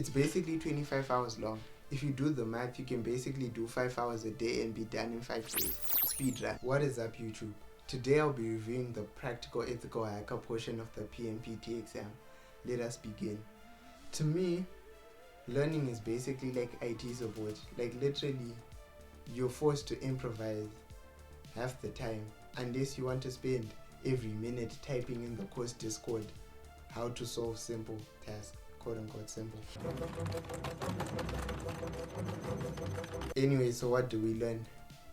It's basically 25 hours long. If you do the math, you can basically do 5 hours a day and be done in 5 days. Speedrun. What is up, YouTube? Today I'll be reviewing the practical ethical hacker portion of the PNPT exam. Let us begin. To me, learning is basically like IT support. Like literally, you're forced to improvise half the time unless you want to spend every minute typing in the course Discord how to solve simple tasks. Quote unquote simple. Anyway, so what do we learn?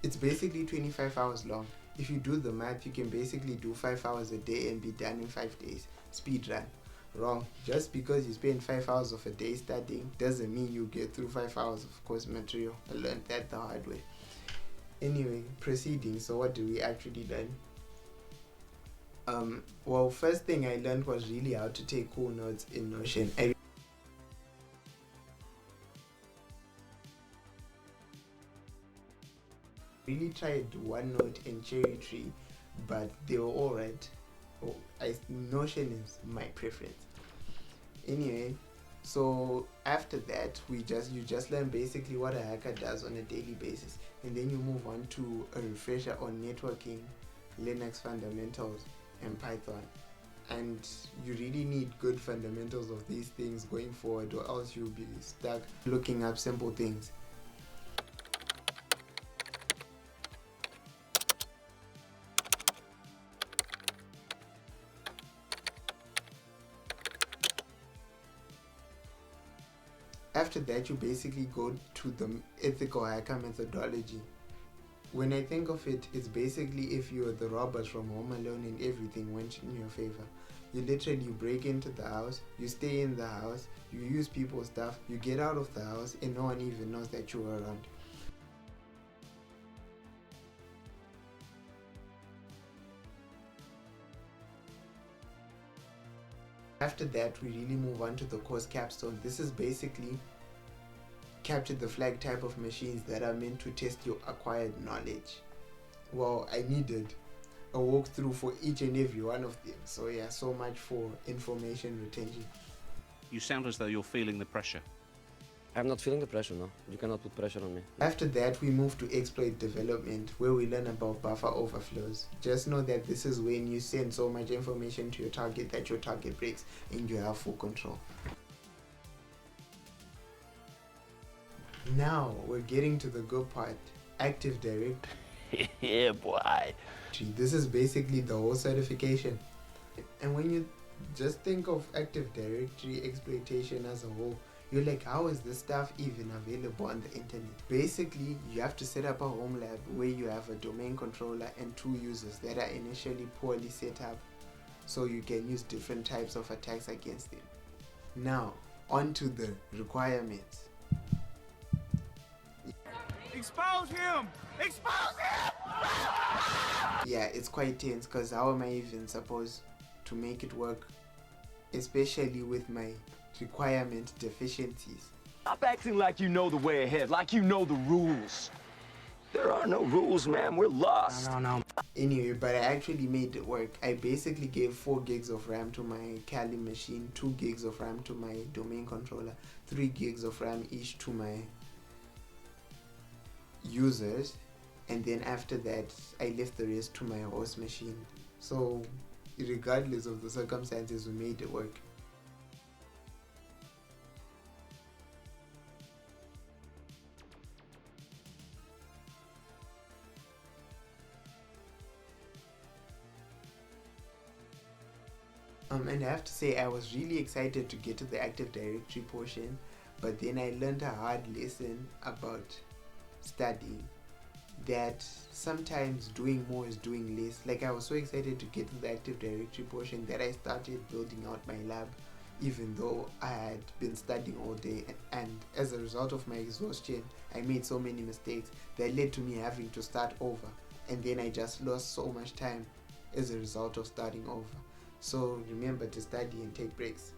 It's basically 25 hours long. If you do the math, you can basically do 5 hours a day and be done in 5 days. Speedrun. Wrong. Just because you spend 5 hours of a day studying doesn't mean you get through 5 hours of course material. I learned that the hard way. Anyway, proceeding. So what do we actually learn? Well, first thing I learned was really how to take cool notes in Notion. I really tried OneNote and Cherry Tree, but they were alright. Notion is my preference. Anyway, so after that, you just learn basically what a hacker does on a daily basis, and then you move on to a refresher on networking, Linux fundamentals, and Python. And you really need good fundamentals of these things going forward, or else you'll be stuck looking up simple things. After that, you basically go to the ethical hacker methodology. When I think of it, it's basically if you're the robbers from Home Alone and everything went in your favor. You literally break into the house, you stay in the house, you use people's stuff, you get out of the house, and no one even knows that you were around. After that, we really move on to the course capstone. This is basically capture the flag type of machines that are meant to test your acquired knowledge. Well, I needed a walkthrough for each and every one of them. So yeah, so much for information retention. You sound as though you're feeling the pressure. I'm not feeling the pressure, no. You cannot put pressure on me. After that, we move to exploit development, where we learn about buffer overflows. Just know that this is when you send so much information to your target that your target breaks and you have full control. Now we're getting to the good part, Active Directory. Yeah, boy. This is basically the whole certification. And when you just think of Active Directory exploitation as a whole, you're like, how is this stuff even available on the internet? Basically, you have to set up a home lab where you have a domain controller and 2 users that are initially poorly set up, so you can use different types of attacks against them. Now, on to the requirements. Expose him! Expose him! Yeah, it's quite tense because how am I even supposed to make it work? Especially with my requirement deficiencies. Stop acting like you know the way ahead, like you know the rules. There are no rules, man. We're lost. No. Anyway, but I actually made it work. I basically gave 4 gigs of RAM to my Kali machine, 2 gigs of RAM to my domain controller, 3 gigs of RAM each to my users, and then after that I left the rest to my host machine. So regardless of the circumstances, we made it work. And I have to say, I was really excited to get to the Active Directory portion, but then I learned a hard lesson about studying, that sometimes doing more is doing less. Like, I was so excited to get to the Active Directory portion that I started building out my lab even though I had been studying all day, and as a result of my exhaustion I made so many mistakes that led to me having to start over, and then I just lost so much time as a result of starting over. So remember to study and take breaks.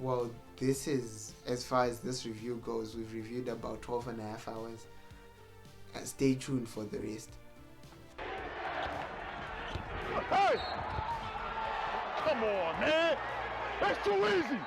Well, this is, as far as this review goes, we've reviewed about 12.5 hours. Stay tuned for the rest. Hey! Come on, man! That's too easy!